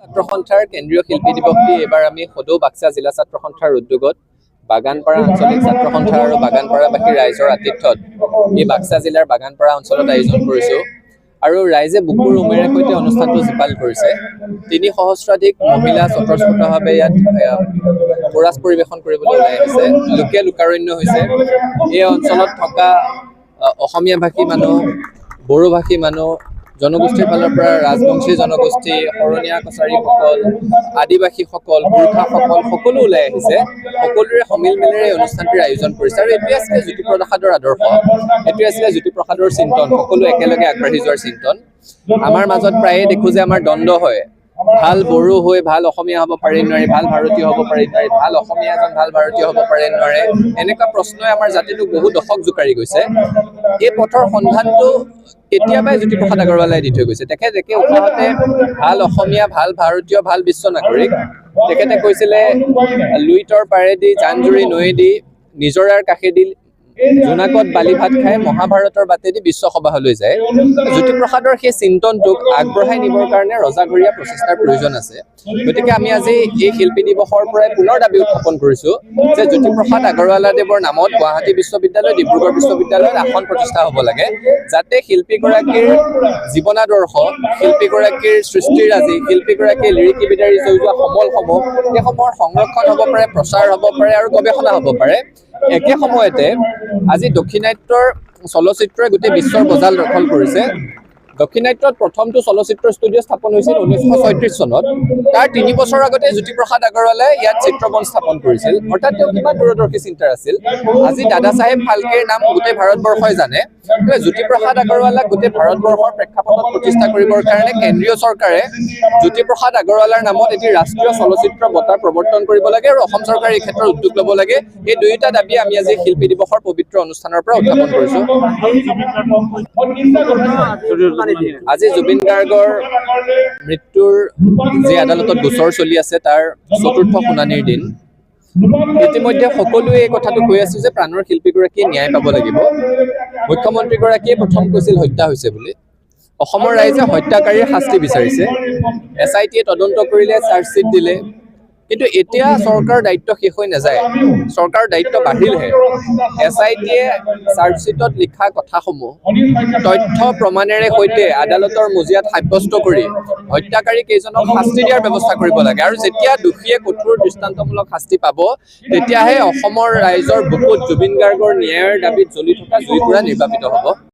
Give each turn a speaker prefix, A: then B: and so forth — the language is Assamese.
A: ছাত্ৰ সন্থাৰ কেন্দ্ৰীয় শিল্পী দিৱসটি এবাৰ আমি সদৌ বাক্সা জিলা ছাত্ৰ সন্থাৰ উদ্যোগত বাগানপাৰা আঞ্চলিক ছাত্ৰ সন্থা আৰু বাগানপাৰাবাসী ৰাইজৰ আতিথ্যত এই বাক্সা জিলাৰ বাগানপাৰা অঞ্চলত আয়োজন কৰিছোঁ আৰু ৰাইজে বুকুৰ উমেৰে সৈতে অনুষ্ঠানটো জীপাল কৰিছে। ৩ সহস্ৰাধিক মহিলা স্বতঃস্ফূৰ্তভাৱে ইয়াত কোৰাছ পৰিৱেশন কৰিবলৈ ওলাই আহিছে। লোকে লোকাৰণ্য হৈছে এই অঞ্চলত থকা অসমীয়া ভাষী মানুহ, বড়ো ভাষী মানুহ, জনগোষ্ঠীৰ ফালৰ পৰা ৰাজবংশী জনগোষ্ঠী, শৰণীয়া কছাৰীসকল, আদিবাসীসকল, গোৰ্খাসকল সকলো ওলাই আহিছে। সকলোৰে সমিল মিলেৰে অনুষ্ঠানটিৰ আয়োজন কৰিছে আৰু এইটোৱে আছিলে জ্যোতিপ্ৰসাদৰ আদৰ্শ, এইটোৱে আছিলে জ্যোতিপ্ৰসাদৰ চিন্তন, সকলো একেলগে আগবাঢ়ি যোৱাৰ চিন্তন। আমাৰ মাজত প্ৰায়ে দেখোঁ যে আমাৰ দ্বন্দ্ব হয়, ভাল বড়ো হৈ ভাল অসমীয়া হ'ব পাৰি নোৱাৰি, ভাল ভাৰতীয় হ'ব পাৰি নোৱাৰি, ভাল অসমীয়া এজন ভাল ভাৰতীয় হ'ব পাৰে নোৱাৰে, এনেকুৱা প্ৰশ্নই আমাৰ জাতিটোক বহু দশক জোকাৰি গৈছে। এই পথৰ সন্ধানটো কেতিয়াবাই জ্যোতিপ্ৰসাদ আগৰৱালাই দি থৈ গৈছে। তেখেতে একে উৎসাহতে ভাল অসমীয়া, ভাল ভাৰতীয়, ভাল বিশ্ব নাগৰিক। তেখেতে কৈছিলে লুইতৰ পাৰেদি জান-জুৰি নৈয়েদি নিজৰাৰ কাষেদি জোনাকত বালি ভাত খাই মহাভাৰতৰ বাটেদি বিশ্ব সবাহলৈ যায়। জ্যোতিপ্ৰসাদৰ সেই চিন্তনটোক আগবঢ়াই নিবৰ কাৰণে ৰজাঘৰীয়া প্ৰচেষ্টাৰ প্ৰয়োজন আছে। গতিকে আমি আজি এই শিল্পী দিৱসৰ পৰাই পুনৰ দাবী উত্থাপন কৰিছোঁ যে জ্যোতিপ্ৰসাদ আগৰৱালাদেৱৰ নামত গুৱাহাটী বিশ্ববিদ্যালয়, ডিব্ৰুগড় বিশ্ববিদ্যালয়ত আসন প্ৰতিষ্ঠা হ'ব লাগে, যাতে শিল্পীগৰাকীৰ জীৱনাদৰ্শ, শিল্পীগৰাকীৰ সৃষ্টিৰাজি, শিল্পীগৰাকীৰ লিৰিকি বিদাৰি হৈ যোৱা সমলসমূহ সেইসমূহৰ সংৰক্ষণ হ'ব পাৰে, প্ৰচাৰ হ'ব পাৰে আৰু গৱেষণা হ'ব পাৰে। একে সময়তে আজি দক্ষিণাত্যৰ চলচ্চিত্ৰই গোটেই বিশ্বৰ বজাৰ দখল কৰিছে। দক্ষিণাত্যত প্ৰথমটো চলচ্চিত্ৰ ষ্টুডিঅ' স্থাপন হৈছিল 1936 চনত। তাৰ 3 বছৰ আগতে জ্যোতিপ্ৰসাদ আগৰৱালাই ইয়াত চিত্ৰবন স্থাপন কৰিছিল। অৰ্থাৎ তেওঁ কিমান দূৰদৰ্শী চিন্তাৰ আছিল। আজি দাদা চাহেব ফাল্কেৰ নাম গোটেই ভাৰতবৰ্ষই জানে। জ্যোতিপ্ৰসাদ আগৰৱালাক গোটেই ভাৰতবৰ্ষৰ প্ৰেক্ষাপটত প্ৰতিষ্ঠা কৰিবৰ কাৰণে কেন্দ্ৰীয় চৰকাৰে জ্যোতিপ্ৰসাদ আগৰৱালাৰ নামত এটি ৰাষ্ট্ৰীয় চলচ্চিত্ৰ বঁটা প্ৰৱৰ্তন কৰিব লাগে আৰু অসম চৰকাৰে এই ক্ষেত্ৰত উদ্যোগ ল'ব লাগে। এই দুয়োটা দাবী আমি আজি শিল্পী দিৱসৰ পবিত্ৰ অনুষ্ঠানৰ পৰা উত্থাপন কৰিছোঁ। আজি জুবিন গাৰ্গৰ মৃত্যুৰ যি আদালতত গোচৰ চলি আছে তাৰ ৪ৰ্থ শুনানিৰ দিন। ইতিমধ্যে সকলোৱে এই কথাটো কৈ আছো যে প্ৰাণৰ শিল্পীগৰাকীয়ে ন্যায় পাব লাগিব। মুখ্যমন্ত্ৰীগৰাকীয়ে প্ৰথম কৈছিল হত্যা হৈছে বুলি। অসমৰ ৰাইজে হত্যাকাৰীৰ শাস্তি বিচাৰিছে। SIT-য়ে তদন্ত কৰিলে, চাৰ্জশ্বিট দিলে, কিন্তু এতিয়া চৰকাৰৰ দায়িত্ব শেষ হৈ নাযায়, চৰকাৰৰ দায়িত্ব বাঢ়িলহে। SIT-য়ে চাৰ্জশ্বিটত লিখা কথাসমূহ তথ্য প্ৰমাণেৰে সৈতে আদালতৰ মজিয়াত সাব্যস্ত কৰি হত্যাকাৰী কেইজনক শাস্তি দিয়াৰ ব্যৱস্থা কৰিব লাগে আৰু যেতিয়া দোষীয়ে কঠোৰ দৃষ্টান্তমূলক শাস্তি পাব তেতিয়াহে অসমৰ ৰাইজৰ বুকুত জুবিন গাৰ্গৰ ন্যায়ৰ দাবীত জ্বলি থকা জুইকুৰা নিৰ্বাপিত হ'ব।